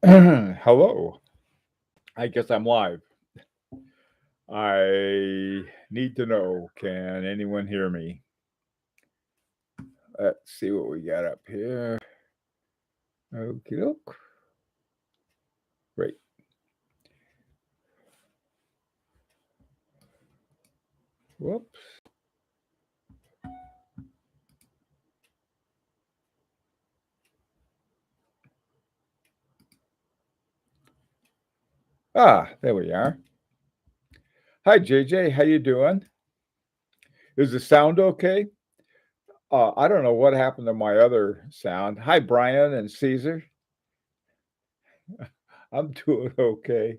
Hello. I guess I'm live. I need to know, can anyone hear me? Let's see what we got up here. Okie doke. Great. Whoops. There we are. Hi, JJ. How you doing? Is the sound okay? I don't know what happened to my other sound. Hi, Brian and Caesar. I'm doing okay.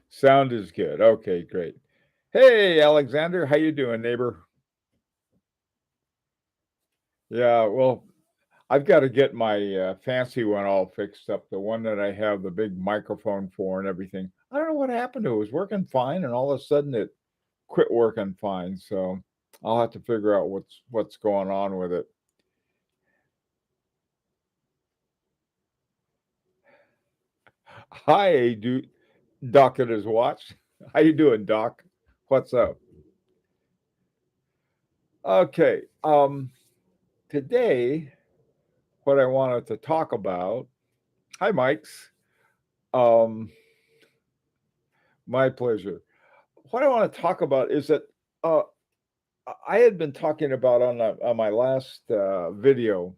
Sound is good. Okay, great. Hey, Alexander. How you doing, neighbor? Yeah, well, I've got to get my fancy one all fixed up, the one that I have the big microphone for and everything. I don't know what happened to it. It was working fine, and all of a sudden it quit working fine. So I'll have to figure out what's going on with it. Hi, dude. Doc at his watch. How you doing, Doc? What's up? Okay. Today, what I wanted to talk about. Hi, Mikes. Um, my pleasure. What I want to talk about is that uh, I had been talking about on my last video,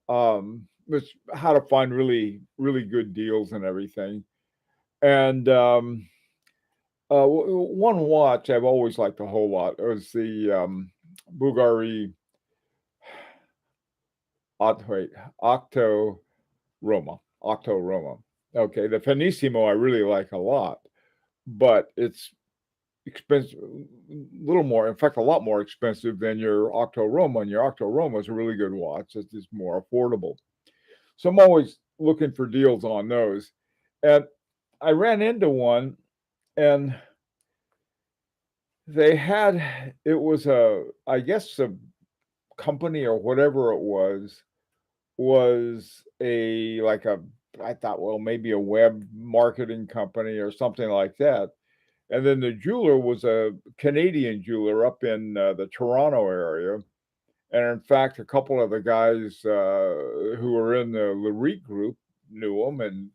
was how to find really good deals and everything. And one watch I've always liked a whole lot was the Bulgari wait, Octo Octo Roma. Okay, the Finissimo I really like a lot, but it's expensive, a little more, in fact, a lot more expensive than your Octo Roma. And your Octo Roma is a really good watch. It's just more affordable. So I'm always looking for deals on those. And I ran into one, and they had, it was I guess a company or whatever it was a, like a, I thought, well, maybe a web marketing company or something like that. And then the jeweler was a Canadian jeweler up in the Toronto area. And in fact, a couple of the guys who were in the Larique group knew him. And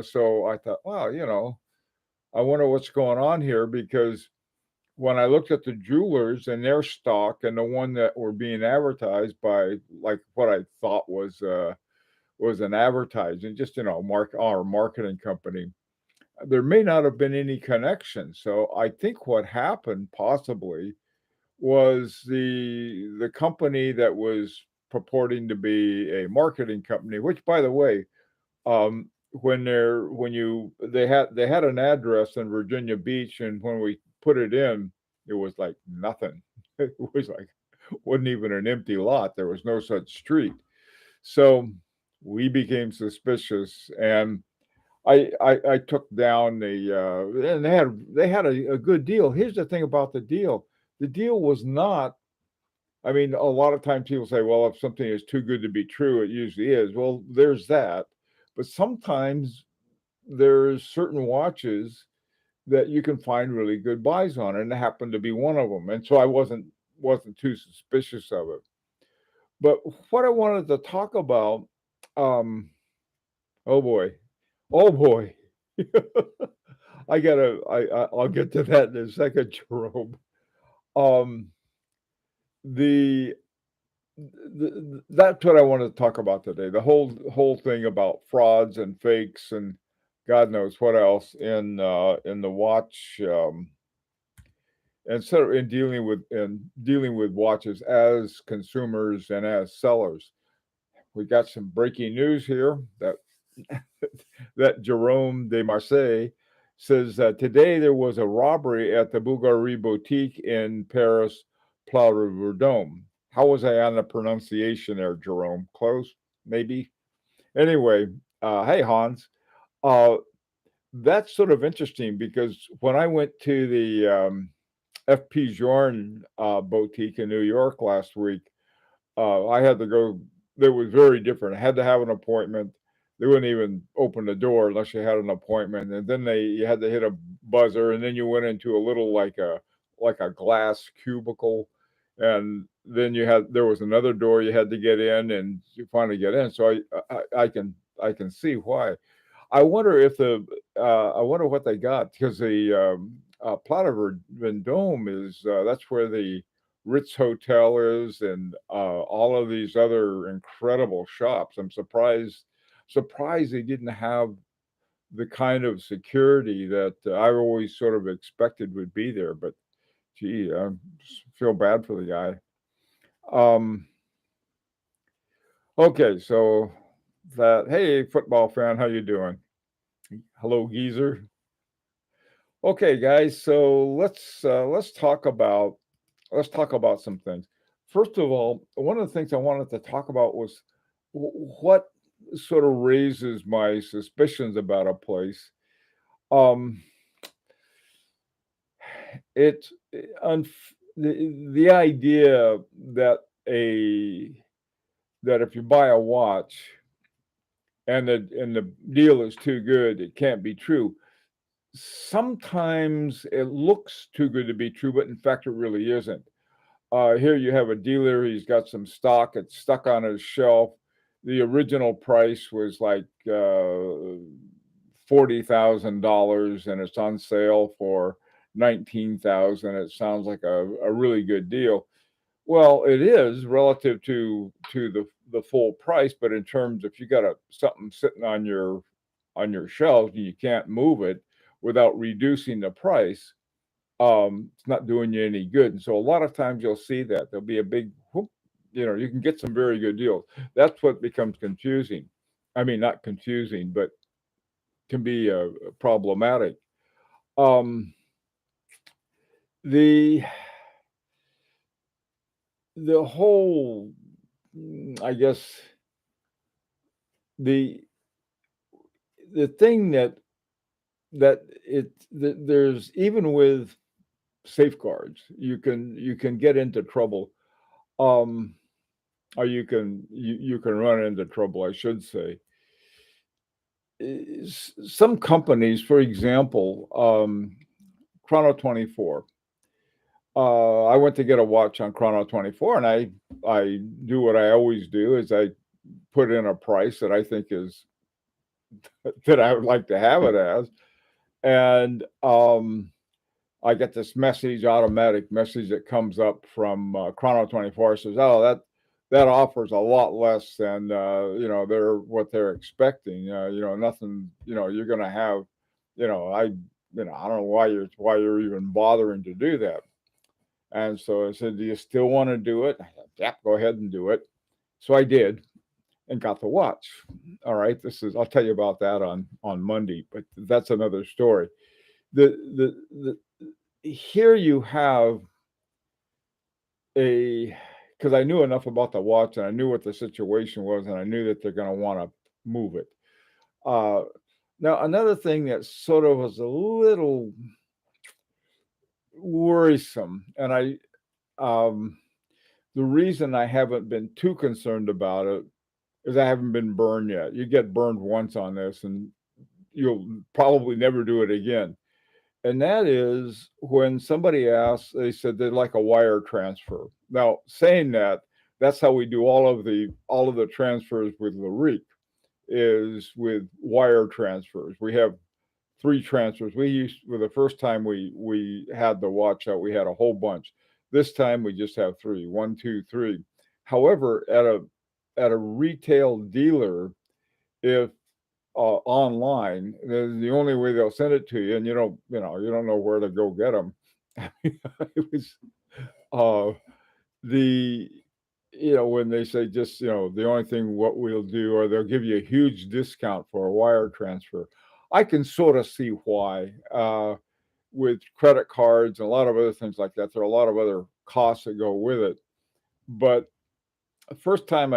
so I thought, well, I wonder what's going on here, because when I looked at the jewelers and their stock and the one that were being advertised by, like, what I thought was an advertising, just our marketing company, there may not have been any connection. So I think what happened possibly was the company that was purporting to be a marketing company, which, by the way, they had an address in Virginia Beach, and when we put it in, it was like nothing. It was like, wasn't even an empty lot. There was no such street. So we became suspicious, and I took down and they had a good deal. Here's the thing about the deal. The deal was not, I mean, a lot of times people say, well, if something is too good to be true, it usually is. Well, there's that. But sometimes there's certain watches that you can find really good buys on, and it happened to be one of them. And so I wasn't too suspicious of it. But what I wanted to talk about, um, oh boy, oh boy. I'll get to that in a second, Jerome. Um, the, that's what I wanted to talk about today. The whole thing about frauds and fakes and God knows what else in the watch, and so in dealing with watches as consumers and as sellers. We got some breaking news here that that Jerome de Marseille says that today there was a robbery at the Bulgari boutique in Paris, Place Vendôme. How was I on the pronunciation there, Jerome? Close, maybe. Anyway, hey Hans, uh, that's sort of interesting because when I went to FP Jorn boutique in New York last week. I had to go. It was very different. I had to have an appointment. They wouldn't even open the door unless you had an appointment, and then you had to hit a buzzer, and then you went into a little like a glass cubicle, and then there was another door you had to get in, and you finally get in. So I can see why. I wonder if I wonder what they got because the Platte Vendôme is that's where the Ritz Hotel is, and all of these other incredible shops. I'm surprised they didn't have the kind of security that I always sort of expected would be there. But gee, I feel bad for the guy. Um, okay, so hey, football fan, how you doing? Hello, geezer. Okay, guys, so let's talk about some things. First of all, one of the things I wanted to talk about was what sort of raises my suspicions about a place. Um, it's the idea that a that if you buy a watch and the deal is too good, it can't be true. Sometimes it looks too good to be true, but in fact, it really isn't. Here you have a dealer, he's got some stock, it's stuck on his shelf. The original price was like $40,000 and it's on sale for 19,000. It sounds like a really good deal. Well, it is relative to the full price, but in terms if you got something sitting on your shelves and you can't move it without reducing the price, it's not doing you any good. And so a lot of times you'll see that there'll be a big whoop, you can get some very good deals. That's what becomes confusing. I mean, not confusing, but can be problematic. Um, the the whole, I guess the the thing that there's even with safeguards, you can get into trouble. Um, or you can run into trouble, I should say. Some companies, for example, Chrono 24. I went to get a watch on Chrono 24, and I do what I always do is I put in a price that I think is that I would like to have it as, and I get this automatic message that comes up from Chrono 24 says, "Oh, that offers a lot less than they're what they're expecting. Nothing. You're going to have, I don't know why you're even bothering to do that." And so I said, "Do you still want to do it?" I said, "Yeah, go ahead and do it." So I did and got the watch. All right, I'll tell you about that on Monday, but that's another story. The here you have a because I knew enough about the watch and I knew what the situation was and I knew that they're going to want to move it. Uh, Now another thing that sort of was a little worrisome, and the reason I haven't been too concerned about it is I haven't been burned yet. You get burned once on this, and you'll probably never do it again. And that is when somebody asks, they said they'd like a wire transfer. Now, saying that, that's how we do all of the transfers with LaRique is with wire transfers. We have three transfers. We used for the first time we had the watch out, we had a whole bunch. This time we just have three. One, two, three. However, at a retail dealer, if online, the only way they'll send it to you, and you don't know where to go get them. It was uh, the when they say just the only thing what we'll do, or they'll give you a huge discount for a wire transfer. I can sort of see why. With credit cards and a lot of other things like that, there are a lot of other costs that go with it. But first time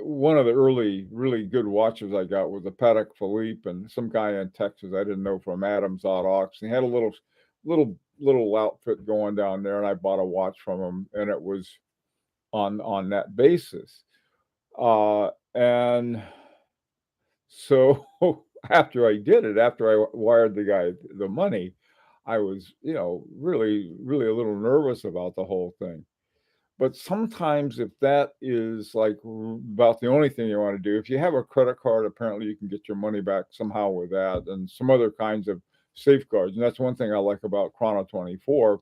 one of the early really good watches I got was a Patek Philippe, and some guy in Texas I didn't know from Adams Auto Auction. He had a little little outfit going down there, and I bought a watch from them, and it was on that basis. And so after I did it, after I wired the guy the money, I was, really, really a little nervous about the whole thing. But sometimes if that is like about the only thing you want to do, if you have a credit card, apparently you can get your money back somehow with that and some other kinds of safeguards. And that's one thing I like about Chrono 24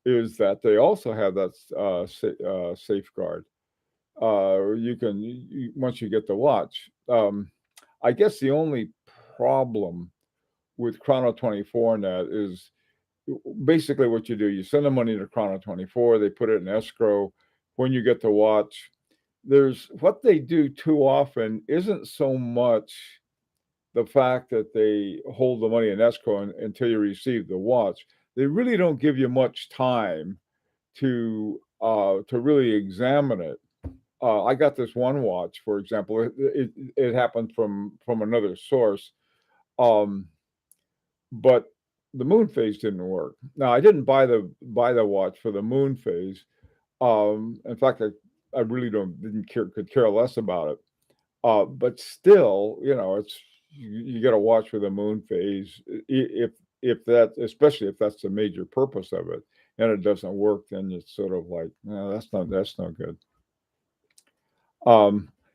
is that they also have that safeguard. You can once you get the watch. I guess the only problem with Chrono 24 and that is basically what you do. You send the money to Chrono 24. They put it in escrow. When you get the watch, there's what they do too often isn't so much the fact that they hold the money in escrow until you receive the watch. They really don't give you much time to really examine it. I got this one watch, for example. It happened from another source, um, but the moon phase didn't work. Now I didn't buy the watch for the moon phase. In fact, I really didn't care could care less about it. But still, it's you got to watch for the moon phase. If that, especially if that's the major purpose of it, and it doesn't work, then it's sort of like, no, that's not good.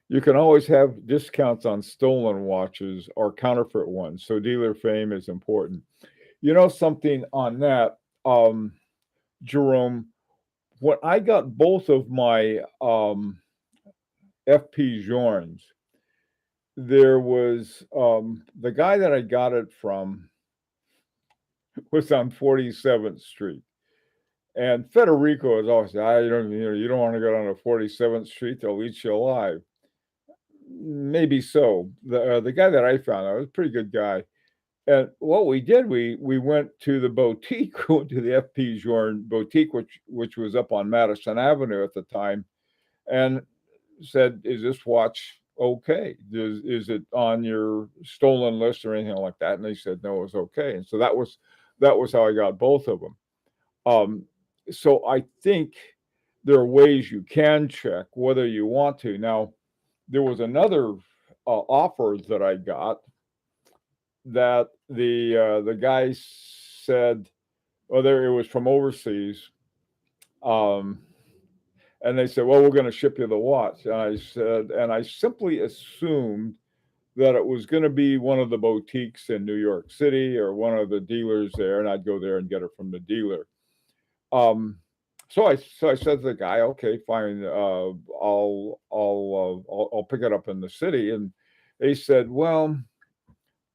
You can always have discounts on stolen watches or counterfeit ones, so dealer fame is important. You know something on that, Jerome? When I got both of my FP Journes, there was the guy that I got it from was on 47th Street. And Federico has always said, you don't want to go down to 47th Street, they'll eat you alive. Maybe so. The guy that I found, was a pretty good guy. And what we did, we went to the boutique, went to the FP Journe boutique, which was up on Madison Avenue at the time, and said, "Is this watch okay? Is it on your stolen list or anything like that?" And they said, "No, it was okay." And so that was how I got both of them. So I think there are ways you can check whether you want to. Now, there was another offer that I got that the guy said, "Oh, there it was from overseas." Um, and they said, "Well, we're going to ship you the watch." And I said, and I simply assumed that it was going to be one of the boutiques in New York City or one of the dealers there, and I'd go there and get it from the dealer. So I said to the guy, "Okay, fine. I'll pick it up in the city." And they said, "Well,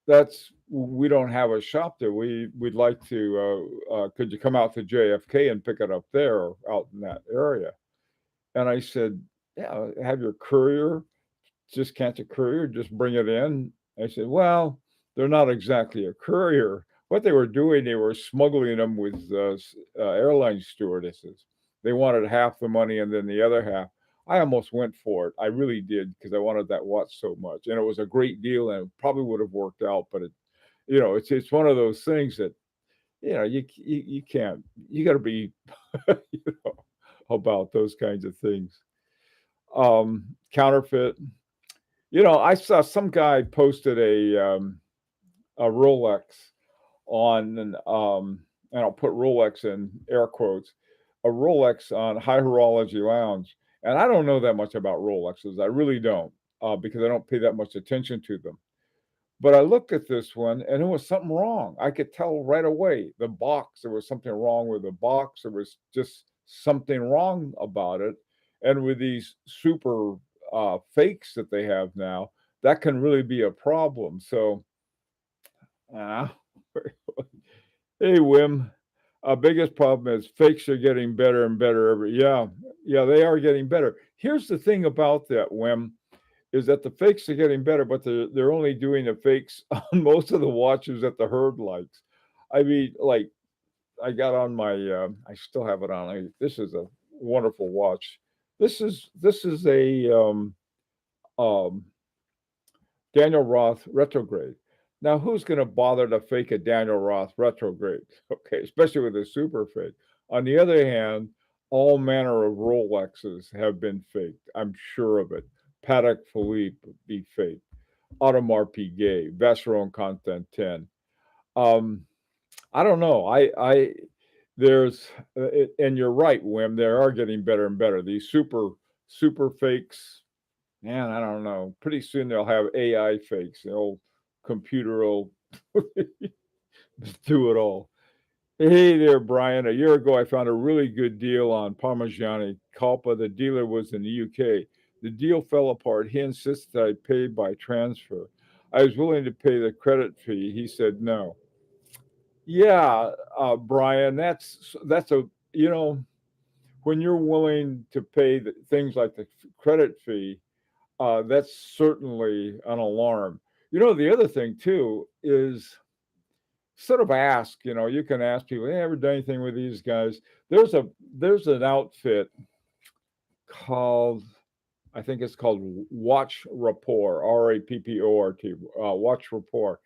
that's we don't have a shop there. We'd like to. Could you come out to JFK and pick it up there or out in that area?" And I said, "Yeah, have your courier just catch a courier, just bring it in." I said, "Well, they're not exactly a courier. What they were doing, they were smuggling them with airline stewardesses. They wanted half the money and then the other half." I almost went for it. I really did because I wanted that watch so much, and it was a great deal, and it probably would have worked out. But it's one of those things that you can't. You got to be you know, about those kinds of things. Counterfeit. I saw some guy posted a Rolex on, and I'll put Rolex in air quotes, a Rolex on High Horology Lounge. And I don't know that much about Rolexes. I really don't, because I don't pay that much attention to them. But I looked at this one and there was something wrong. I could tell right away. The box, there was something wrong with the box. There was just something wrong about it. And with these super fakes that they have now, that can really be a problem. So, uh, hey, Wim, our biggest problem is fakes are getting better and better yeah, they are getting better. Here's the thing about that, Wim, is that the fakes are getting better, but they're only doing the fakes on most of the watches that the herd likes. I mean, like I got on my, I still have it on. This is a wonderful watch. This is a um, Daniel Roth retrograde. Now, who's going to bother to fake a Daniel Roth retrograde? Okay, especially with a super fake. On the other hand, all manner of Rolexes have been faked. I'm sure of it. Patek Philippe be faked. Audemars Piguet, Vacheron Constantin. Um, I don't know. There's, and you're right, Wim. They are getting better and better. These super fakes, man. I don't know. Pretty soon they'll have AI fakes. The old computer will do it all. Hey there, Brian. A year ago, I found a really good deal on Parmigiani Culpa. The dealer was in the UK. The deal fell apart. He insisted I pay by transfer. I was willing to pay the credit fee. He said no. Yeah, Brian, that's a when you're willing to pay things like the credit fee, that's certainly an alarm. The other thing too is sort of ask. You can ask people, "Hey, ever done anything with these guys?" There's an outfit called, I think it's called Watch Rapport, Rapport, Watch Rapport,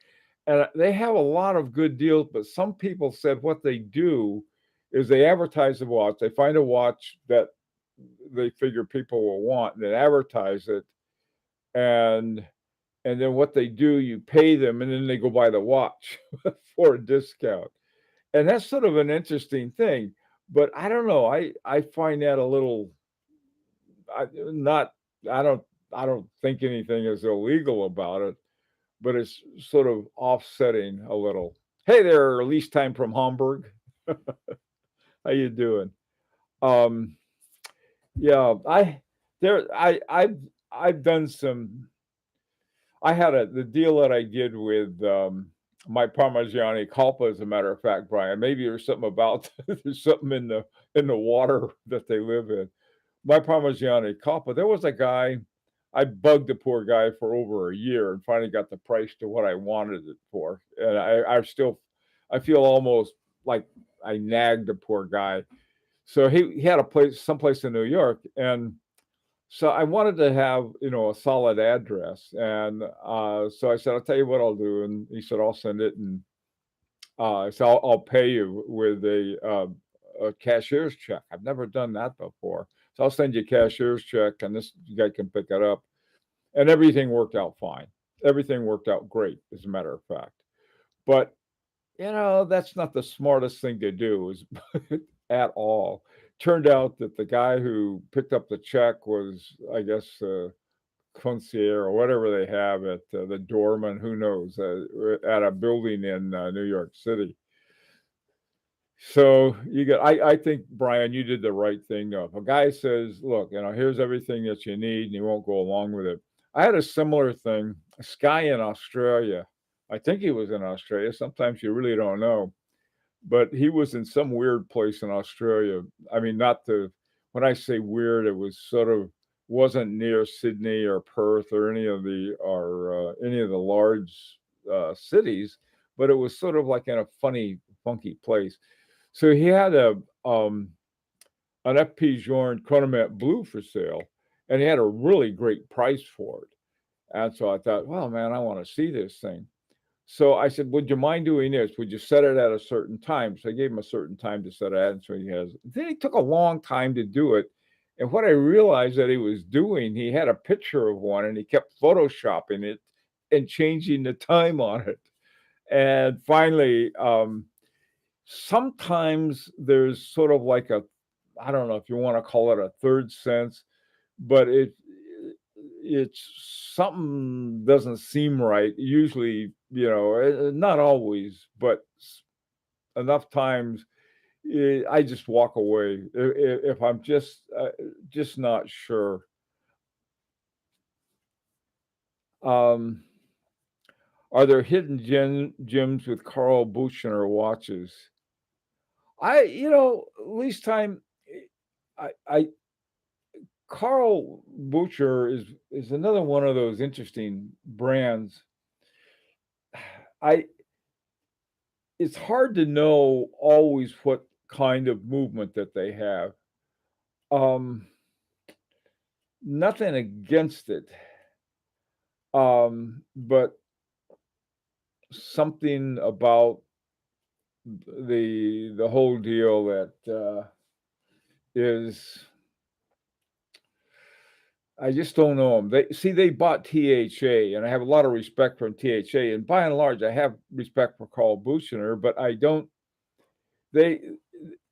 and they have a lot of good deals. But some people said what they do is they advertise the watch. They find a watch that they figure people will want, and they advertise it, and and then what they do, you pay them, and then they go buy the watch for a discount. And that's sort of an interesting thing. But I don't know. I find that a little, not. I don't. I don't think anything is illegal about it, but it's sort of offsetting a little. Hey there, lease time from Hamburg. How you doing? Um, yeah, I've done some. I had the deal that I did with my Parmigiani Culpa, as a matter of fact, Brian. Maybe there's something about there's something in the water that they live in. My Parmigiani Culpa. There was a guy. I bugged the poor guy for over a year and finally got the price to what I wanted it for. And I feel almost like I nagged the poor guy. So he had a place, someplace in New York, and so I wanted to have, a solid address, and so I said, "I'll tell you what I'll do," and he said, "I'll send it," and so I'll pay you with a cashier's check. I've never done that before, so I'll send you a cashier's check, and this you guy can pick it up, and everything worked out fine. Everything worked out great, as a matter of fact. But that's not the smartest thing to do, is at all. Turned out that the guy who picked up the check was, I guess, concierge or whatever they have at the doorman, who knows, at a building in New York City. So I think, Brian, you did the right thing. Though, if a guy says, "Look, here's everything that you need," and you won't go along with it. I had a similar thing. This guy in Australia, I think he was in Australia. Sometimes you really don't know, but he was in some weird place in Australia. I mean, not the when I say weird, it was sort of wasn't near Sydney or Perth or any of the large cities, but it was sort of like in a funny, funky place. So he had an FP Journe Chronomet Blue for sale, and he had a really great price for it. And so I thought, well, man, I want to see this thing. So I said, "Would you mind doing this? Would you set it at a certain time?" So I gave him a certain time to set it at, and so he has. Then he took a long time to do it, and what I realized that he was doing, he had a picture of one, and he kept photoshopping it and changing the time on it. And finally, sometimes there's sort of like I don't know if you want to call it a third sense, but it's something doesn't seem right. Usually, not always, but enough times, I just walk away if I'm just not sure. Um, are there hidden gems with Carl Buchner watches? Least time, I Carl Bucher is another one of those interesting brands. I It's hard to know always what kind of movement that they have. Um, Nothing against it. But something about the whole deal that is I just don't know them. They bought THA, and I have a lot of respect for THA, and by and large, I have respect for Carl Buchner, but I don't they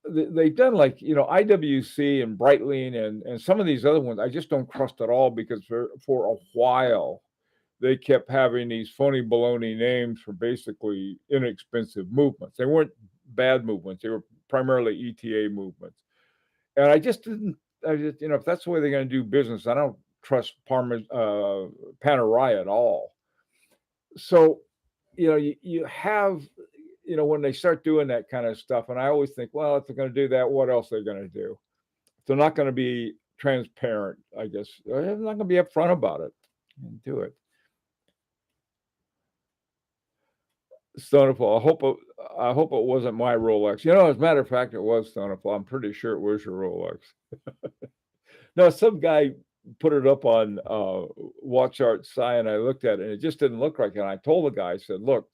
they've done, like, IWC and Breitling and some of these other ones, I just don't trust at all because for a while, they kept having these phony baloney names for basically inexpensive movements. They weren't bad movements, they were primarily ETA movements. And I just didn't I just if that's the way they're gonna do business, I don't trust Panerai at all. So, you have when they start doing that kind of stuff, and I always think, well, if they're gonna do that, what else are they gonna do? If they're not gonna be transparent, I guess, they're not gonna be upfront about it and do it. Stonefall, I hope it wasn't my Rolex. As a matter of fact, it was Stonefall. I'm pretty sure it was your Rolex. No, some guy put it up on, Watch Art Sci, and I looked at it, and it just didn't look right, and I told the guy, I said, "Look,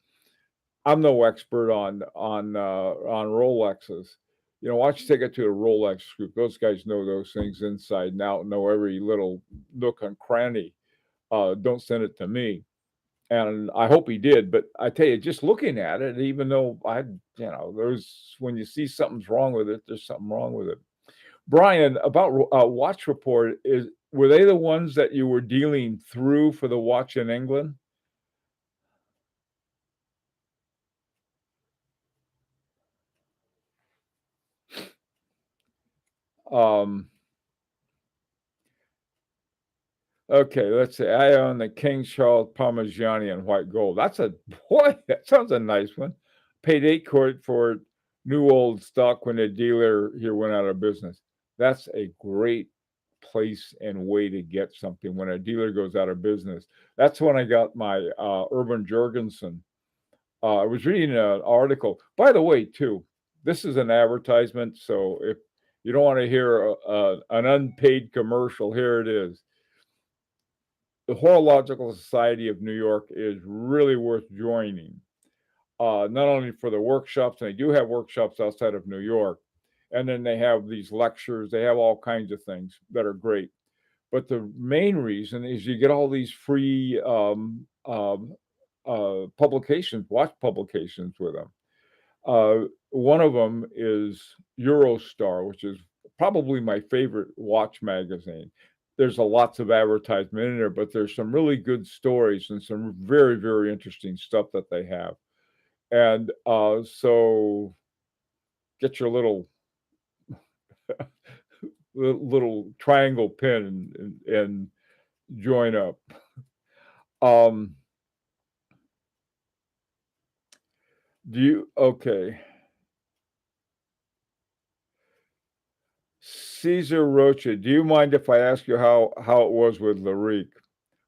I'm no expert on Rolexes. Why don't you take it to a Rolex group? Those guys know those things inside and out, know every little nook and cranny. Don't send it to me." And I hope he did, but I tell you, just looking at it, even though there's when you see something's wrong with it, there's something wrong with it. Brian, about Watch Report, were they the ones that you were dealing through for the watch in England? Um, okay, let's see. I own the King Charles Parmigiani in white gold. That's a boy. That sounds a nice one. Paid 8 quid for new old stock when the dealer here went out of business. That's a great place and way to get something when a dealer goes out of business. That's when I got my Urban Jorgensen. I was reading an article. By the way, too, this is an advertisement, so if you don't want to hear an unpaid commercial, here it is. The Horological Society of New York is really worth joining. Not only for the workshops, and they do have workshops outside of New York, and then they have these lectures. They have all kinds of things that are great. But the main reason is you get all these free publications, watch publications with them. One of them is Eurostar, which is probably my favorite watch magazine. There's a lots of advertisement in there, but there's some really good stories and some very, very interesting stuff that they have. And so get your little triangle pin and join up. Um, do you okay? Caesar Rocha, do you mind if I ask you how it was with Larique?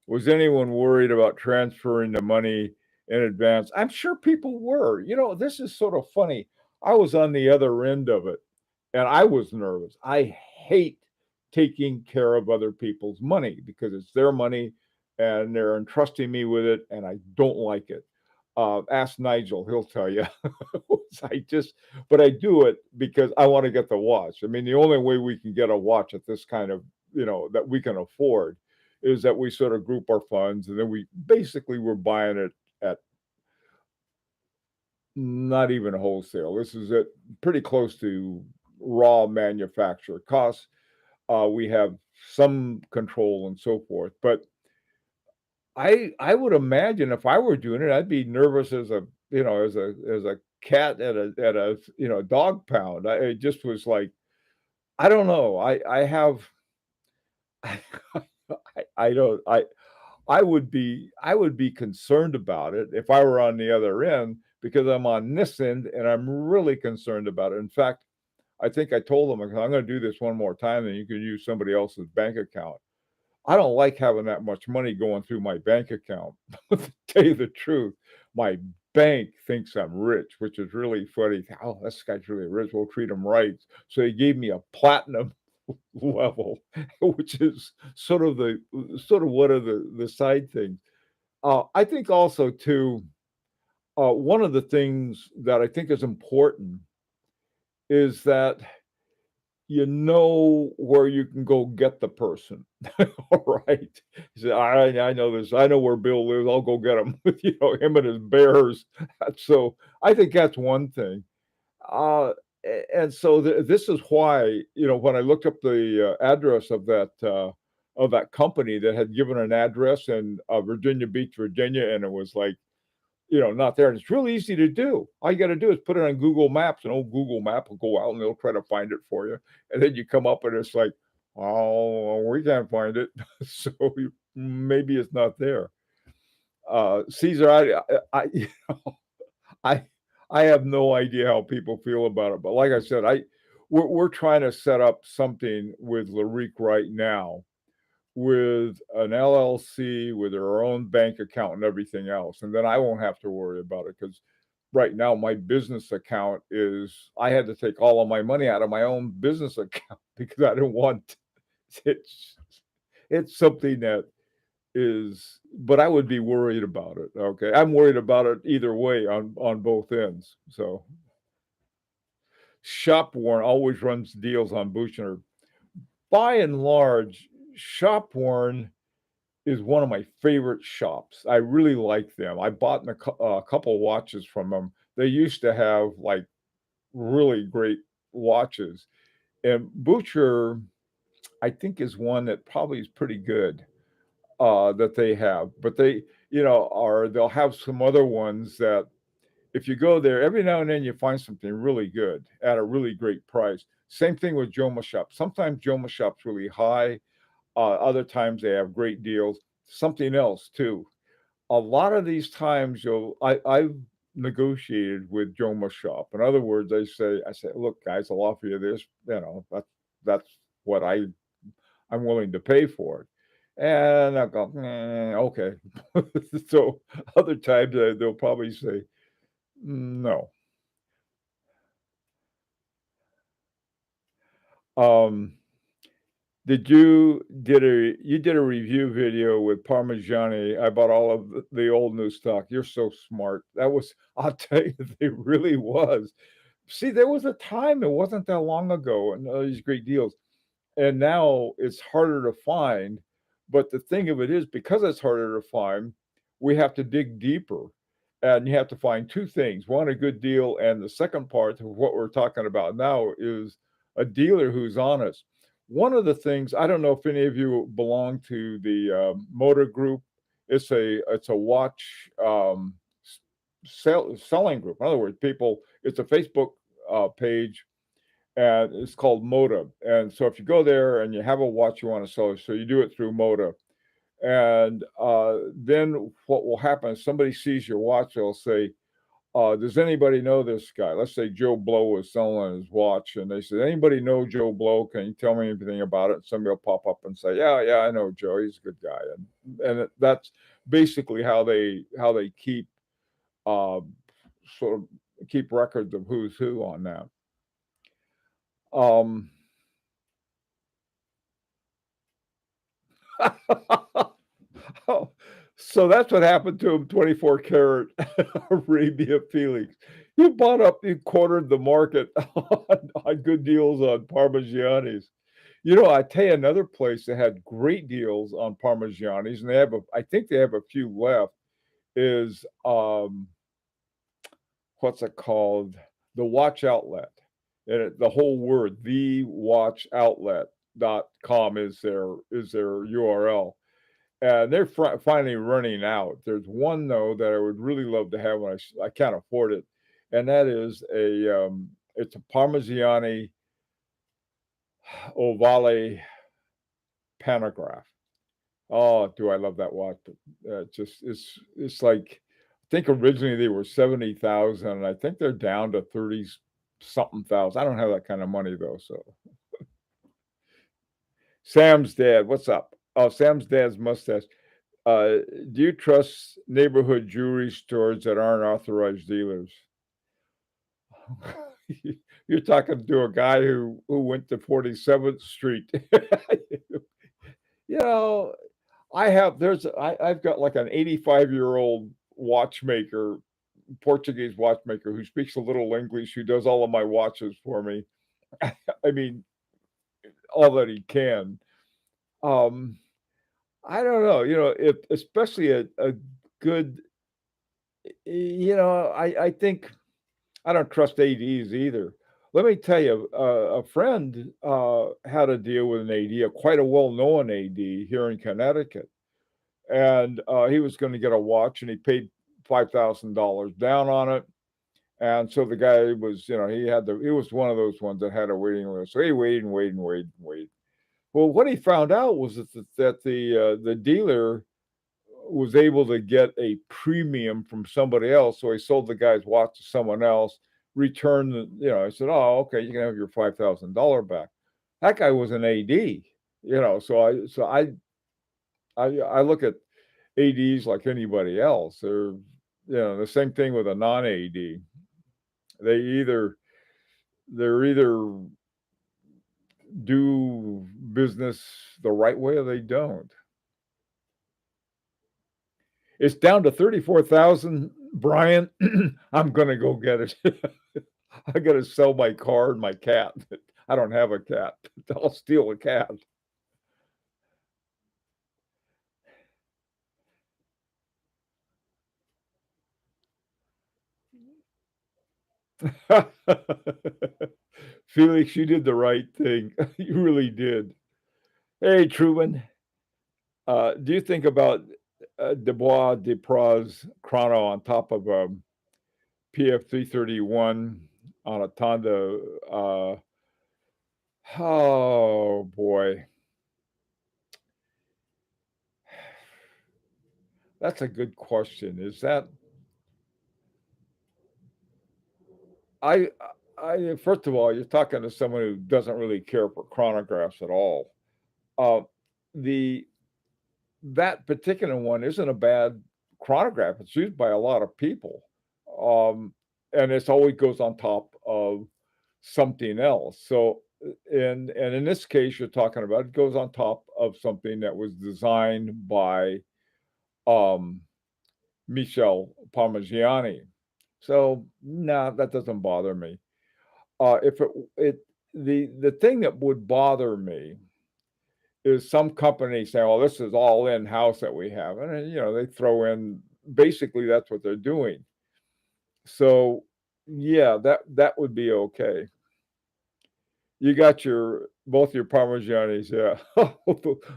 Was anyone worried about transferring the money in advance? I'm sure people were. This is sort of funny. I was on the other end of it, and I was nervous. I hate taking care of other people's money because it's their money, and they're entrusting me with it, and I don't like it. Ask Nigel; he'll tell you. I just, but I do it because I want to get the watch. I mean, the only way we can get a watch at this kind of, that we can afford is that we sort of group our funds and then we're buying it at not even wholesale. This is at pretty close to raw manufacturer costs. We have some control and so forth, but I would imagine if I were doing it, I'd be nervous as a cat at a dog pound. It just was like I don't know. I have I don't I would be concerned about it if I were on the other end because I'm on this end and I'm really concerned about it. In fact, I think I told them, I'm going to do this one more time and you can use somebody else's bank account. I don't like having that much money going through my bank account. To tell you the truth, my bank thinks I'm rich, which is really funny. Oh, this guy's really rich. We'll treat him right. So he gave me a platinum level, which is sort of one of the side things. I think also too. one of the things that I think is important is that you know where you can go get the person. All right. He said, I know this. I know where Bill lives. I'll go get him. Him and his bears. So I think that's one thing. Uh, and so this is why, when I looked up the address of that company that had given an address in Virginia Beach, Virginia, and it was like, not there. And it's really easy to do. All you got to do is put it on Google Maps, and old Google Map will go out and they'll try to find it for you. And then you come up and it's like, oh, we can't find it. So maybe it's not there. Caesar, I, I have no idea how people feel about it. But like I said, we're trying to set up something with LaRique right now with an LLC, with their own bank account and everything else. And then I won't have to worry about it because right now my business account I had to take all of my money out of my own business account because I didn't want it's it's something that but I would be worried about it. Okay. I'm worried about it either way on both ends. So Shopwarn always runs deals on Buchner. By and large, Shopwarn is one of my favorite shops. I really like them. I bought a couple watches from them. They used to have like really great watches. And Butcher, I think, is one that probably is pretty good that they have. But they'll have some other ones that if you go there, every now and then you find something really good at a really great price. Same thing with Joma Shop. Sometimes Joma Shop's really high. Other times they have great deals. Something else too. A lot of these times I've negotiated with Joma Shop. In other words, I say, look, guys, I'll offer you this. That's what I'm willing to pay for it. And I'll go, okay. So other times they'll probably say no. Um, you did a review video with Parmigiani. I bought all of the old new stock. You're so smart. I'll tell you, it really was. See, there was a time, it wasn't that long ago, and all these great deals. And now it's harder to find. But the thing of it is, because it's harder to find, we have to dig deeper. And you have to find two things. One, a good deal. And the second part of what we're talking about now is a dealer who's honest. One of the things, I don't know if any of you belong to the Motor Group. It's a watch selling group. In other words, it's a Facebook page and it's called Moda. And so if you go there and you have a watch you want to sell, so you do it through Moda. And then what will happen is somebody sees your watch, they'll say, does anybody know this guy? Let's say Joe Blow is selling his watch, and they said, anybody know Joe Blow? Can you tell me anything about it? And somebody will pop up and say, yeah, I know Joe. He's a good guy. That's basically how they keep uh, sort of keep records of who's who on that. Um, oh, so that's what happened to him, 24 karat Arabia Felix. You cornered the market on good deals on Parmigianis. I tell you another place that had great deals on Parmigianis, and I think they have a few left, is what's it called? The Watch Outlet. And the whole word, thewatchoutlet.com is their URL. And they're finally running out. There's one though that I would really love to have when I can't afford it, and that is it's a Parmigiani Ovale Pantograph. Oh, do I love that watch? It's like I think originally they were 70,000, and I think they're down to 30 something thousand. I don't have that kind of money though. So Sam's dad, what's up? Oh, Sam's dad's mustache. Do you trust neighborhood jewelry stores that aren't authorized dealers? You're talking to a guy who went to 47th Street. you know, I've got like an 85-year-old watchmaker Portuguese watchmaker who speaks a little English, who does all of my watches for me. I mean, all that he can. Um, I don't know, if especially a good, I think I don't trust ADs either. Let me tell you, a friend had a deal with an AD, quite a well-known AD here in Connecticut, and he was going to get a watch, and he paid $5,000 down on it. And so the guy was, he was one of those ones that had a waiting list. So he waited and waited and waited and waited. Well, what he found out was that the dealer was able to get a premium from somebody else. So he sold the guy's watch to someone else, returned I said, oh, okay, you can have your $5,000 back. That guy was an AD, so I look at ADs like anybody else. The same thing with a non-AD. They either do business the right way or they don't. It's down to 34,000, Brian. I'm gonna go get it. I gotta sell my car and my cat. I don't have a cat. I'll steal a cat. Felix, you did the right thing. You really did. Hey, Truman, do you think about Dubois Depraz chrono on top of PF 331 on a Tonda? Oh boy, that's a good question. Is that I? I first of all, you're talking to someone who doesn't really care for chronographs at all. Uh, the that particular one isn't a bad chronograph. It's used by a lot of people, and it's always goes on top of something else. So, and in this case, you're talking about it goes on top of something that was designed by um, Michel Parmigiani. So, no, that doesn't bother me. If it the thing that would bother me is some companies say, "Well, this is all in house that we have," and they throw in basically that's what they're doing. So, yeah, that would be okay. You got your both your Parmigianis, yeah.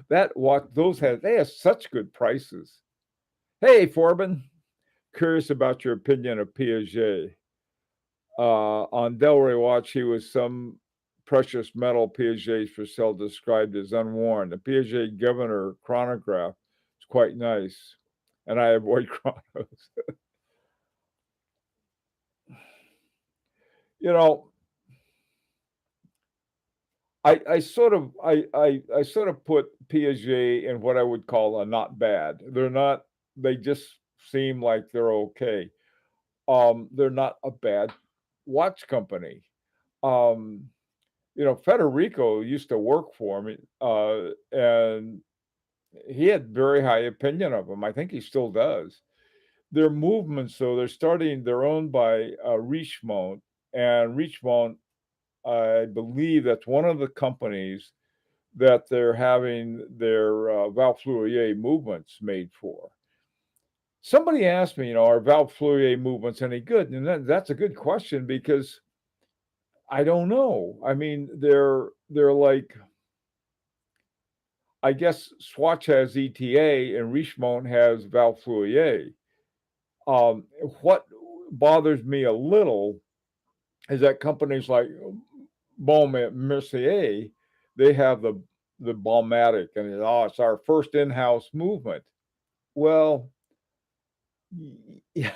That what those have they have such good prices. Hey, Forbin, curious about your opinion of Piaget. On Delray Watch, he was some precious metal Piaget for sale described as unworn. The Piaget Governor chronograph is quite nice, and I avoid chronos. You know, I sort of put Piaget in what I would call a not bad. They're not. They just seem like they're okay. They're not a bad watch company. Um, Federico used to work for me, and he had very high opinion of them. I think he still does. Their movements, though, they're owned by Richemont, and Richemont, I believe that's one of the companies that they're having their Val Fleurier movements made for. Somebody asked me, are Val Fleurier movements any good? And that's a good question because I don't know. I mean, they're like I guess Swatch has ETA and Richemont has Val Fleurier. Um, what bothers me a little is that companies like Baume Mercier, they have the Balmatic, and it's our first in-house movement. Well, yeah,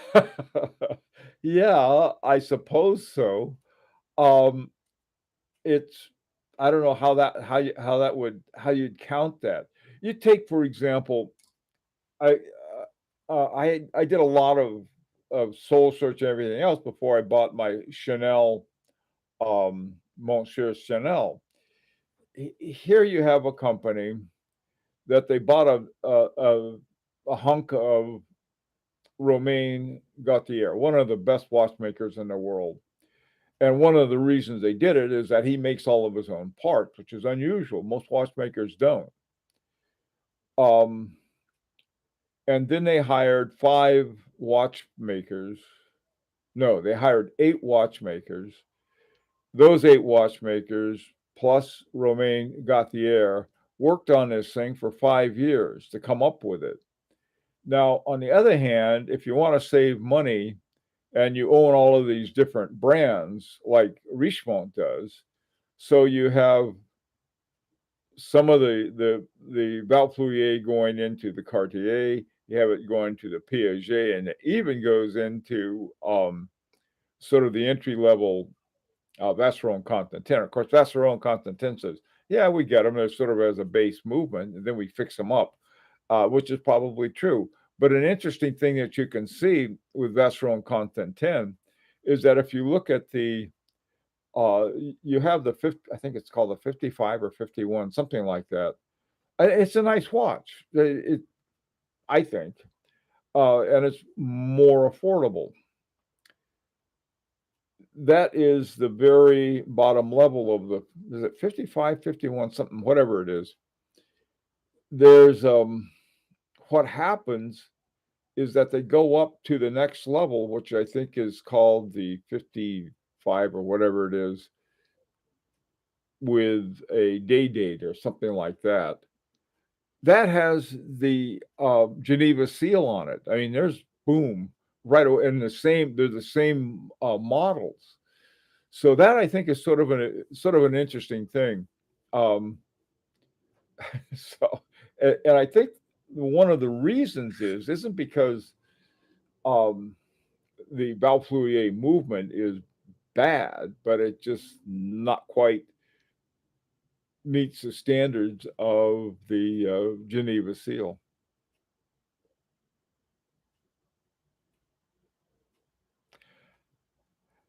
yeah, I suppose so. Um, it's I don't know how you'd count that. You take for example, I I did a lot of soul search and everything else before I bought my Chanel Monsieur Chanel. Here you have a company that they bought a hunk of Romain Gauthier, one of the best watchmakers in the world. And one of the reasons they did it is that he makes all of his own parts, which is unusual. Most watchmakers don't. Um, and then they hired 5 watchmakers. No, they hired 8 watchmakers. Those 8 watchmakers plus Romain Gauthier worked on this thing for 5 years to come up with it. Now, on the other hand, if you want to save money and you own all of these different brands like Richemont does, so you have some of the Valflouier going into the Cartier, you have it going to the Piaget, and it even goes into sort of the entry level Vacheron Constantin. Of course, Vacheron Constantin says, "Yeah, we get them as sort of as a base movement, and then we fix them up," which is probably true. But an interesting thing that you can see with Vacheron Constantin is that if you look at you have the 50, I think it's called the 55 or 51, something like that. It's a nice watch, I think, and it's more affordable. That is the very bottom level of is it 55, 51, something, whatever it is. There's what happens is that they go up to the next level, which I think is called the 55 or whatever it is, with a day date or something like that. That has the Geneva seal on it. I mean, there's boom right away, and they're the same models. So that I think is sort of an interesting thing. Um, so, and I think one of the reasons isn't because um, the Valflouier movement is bad, but it just not quite meets the standards of the Geneva seal.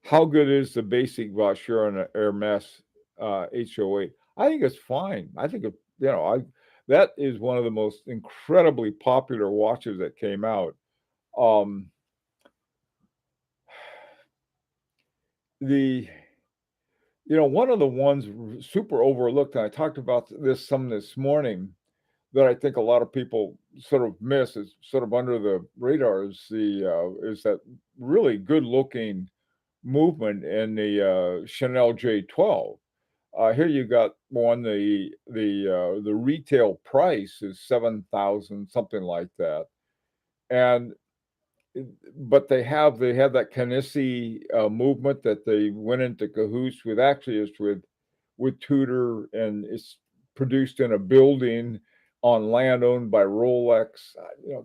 How good is the basic Vacheron Hermes HO8? I think it's fine. I think that is one of the most incredibly popular watches that came out. Um, the one of the ones super overlooked, and I talked about this morning, that I think a lot of people sort of miss, is sort of under the radar, is that really good looking movement in the Chanel J12. Here you got one. The retail price is 7,000, something like that, and but they have that Canisi movement that they went into cahoots with. Actually, it's with Tudor, and it's produced in a building on land owned by Rolex.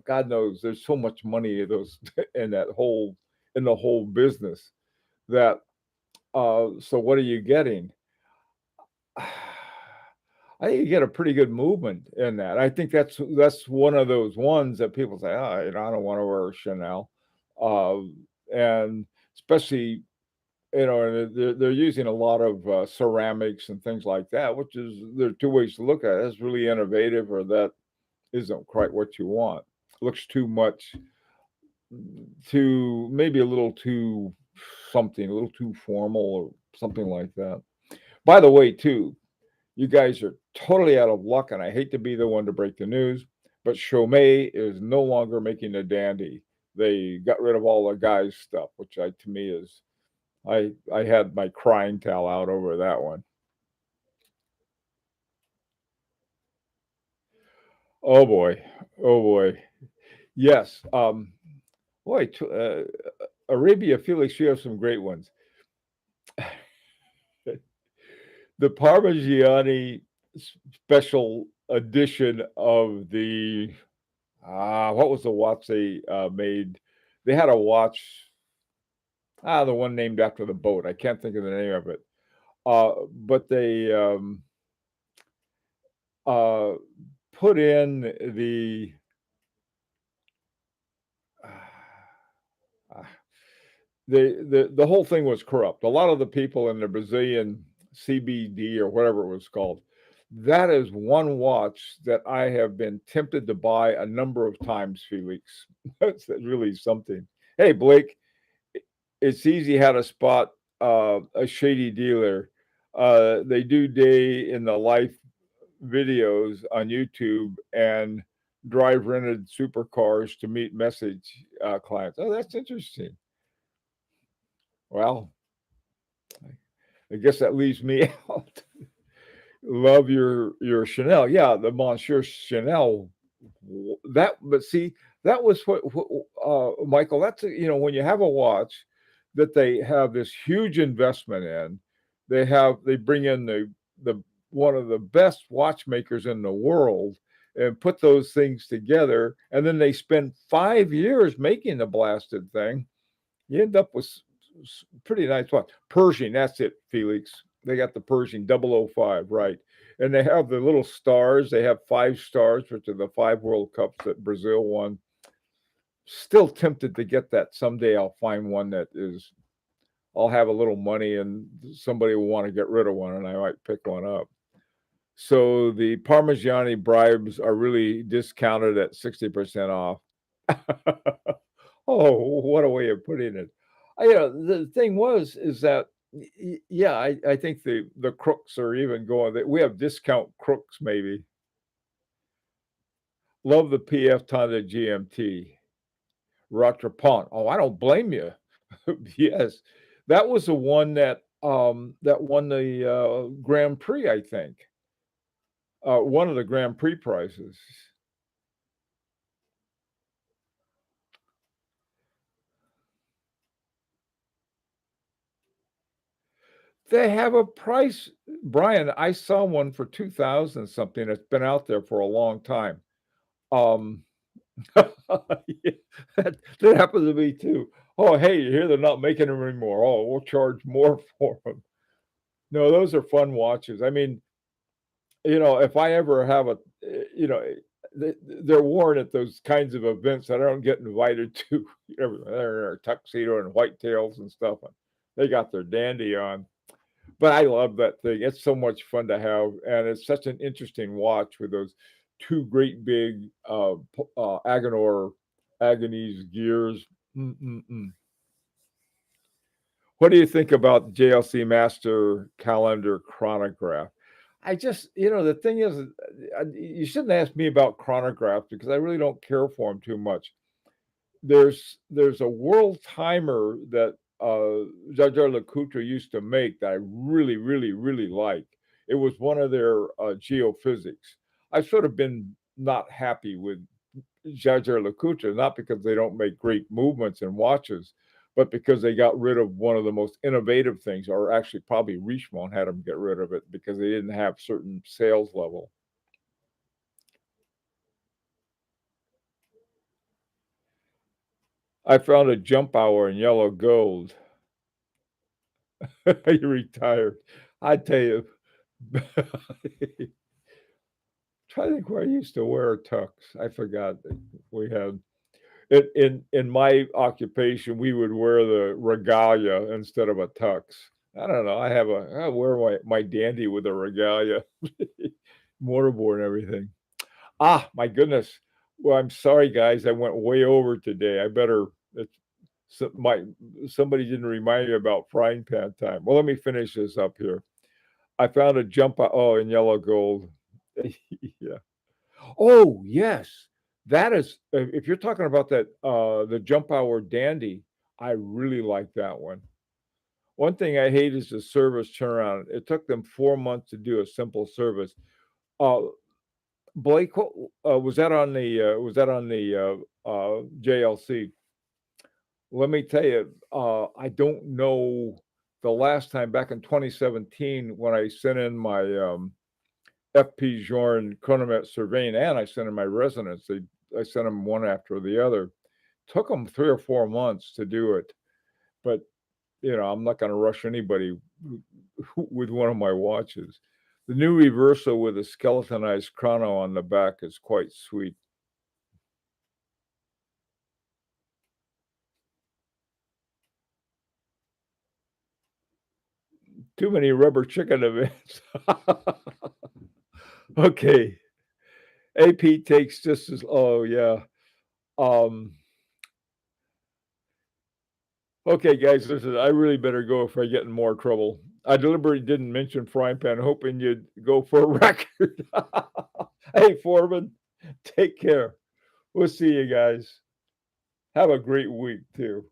God knows there's so much money in those in the whole business that. So what are you getting? I think you get a pretty good movement in that. I think that's one of those ones that people say, "Oh, I don't want to wear a Chanel," uh, and especially they're using a lot of ceramics and things like that, which is there are two ways to look at it. That's really innovative, or that isn't quite what you want. Looks too much, too maybe a little too something, a little too formal, or something like that. By the way, too, you guys are totally out of luck, and I hate to be the one to break the news, but Chaumet is no longer making the Dandy. They got rid of all the guys' stuff, which to me is I had my crying towel out over that one. Oh boy, oh boy, yes. Boy, Arabia Felix, you have some great ones. The Parmigiani special edition of the what was the watch they made? They had a watch, the one named after the boat. I can't think of the name of it. But they uh, put in uh, the whole thing was corrupt. A lot of the people in the Brazilian CBD or whatever it was called, That is one watch that I have been tempted to buy a number of times, Felix. That's really something. Hey, Blake, it's easy how to spot a shady dealer. They do day in the life videos on YouTube and drive rented supercars to meet message clients. Oh, that's interesting. Well, I guess that leaves me out. Love your Chanel. Yeah, the Monsieur Chanel. That, but see, that was what Michael. That's when you have a watch that they have this huge investment in. They bring in the one of the best watchmakers in the world and put those things together, and then they spend 5 years making the blasted thing. You end up with pretty nice watch. Pershing, that's it, Felix. They got the Pershing 005, right? And they have the little stars. They have 5 stars, which are the 5 World Cups that Brazil won. Still tempted to get that someday. I'll find one that is. I'll have a little money, and somebody will want to get rid of one, and I might pick one up. So the Parmigiani bribes are really discounted at 60% off. Oh, what a way of putting it. The thing is that yeah, I think the crooks are even going that we have discount crooks maybe. Love the PF Tonda GMT. Ratrapont. Oh, I don't blame you. Yes. That was the one that won the Grand Prix, I think. One of the Grand Prix prizes. They have a price, Brian. I saw one for 2,000 something. It's been out there for a long time. Um, yeah, that happened to me too. Oh, hey, you hear they're not making them anymore. Oh, we'll charge more for them. No, those are fun watches. I mean, if I ever have they're worn at those kinds of events that I don't get invited to. They're in a tuxedo and whitetails and stuff. And they got their dandy on. But I love that thing. It's so much fun to have, and it's such an interesting watch with those two great big Agonor Agonese gears. Mm-mm-mm. What do you think about JLC Master Calendar Chronograph? I just, the thing is, you shouldn't ask me about chronographs because I really don't care for them too much. There's a world timer that Jaeger-LeCoultre used to make that I really, really, really like. It was one of their geophysics. I've sort of been not happy with Jaeger-LeCoultre, not because they don't make great movements in watches, but because they got rid of one of the most innovative things, or actually probably Richemont had them get rid of it because they didn't have certain sales level. I found a jump hour in yellow gold. You retired. I tell you, try to think where I used to wear a tux. I forgot that we had in my occupation, we would wear the regalia instead of a tux. I don't know. I wear my dandy with a regalia, mortarboard and everything. Ah, my goodness. Well, I'm sorry, guys. I went way over today. I better. It's, somebody didn't remind me about frying pan time. Well, let me finish this up here. I found a jump. Oh, in yellow gold. Yeah. Oh, yes. That is if you're talking about that, the Jump Hour Dandy, I really like that one. One thing I hate is the service turnaround. It took them 4 months to do a simple service. Uh, Blake, was that on the, JLC? Let me tell you, I don't know the last time back in 2017 when I sent in my, FP Journe chronomet surveying, and I sent in my resonance. I sent them one after the other. Took them 3 or 4 months to do it, but, I'm not gonna rush anybody with one of my watches. The new Reverso with a skeletonized chrono on the back is quite sweet. Too many rubber chicken events. Okay. AP takes just as oh yeah. Um okay guys, listen, I really better go if I get in more trouble. I deliberately didn't mention frying pan, hoping you'd go for a record. Hey Foreman, take care. We'll see you guys. Have a great week too.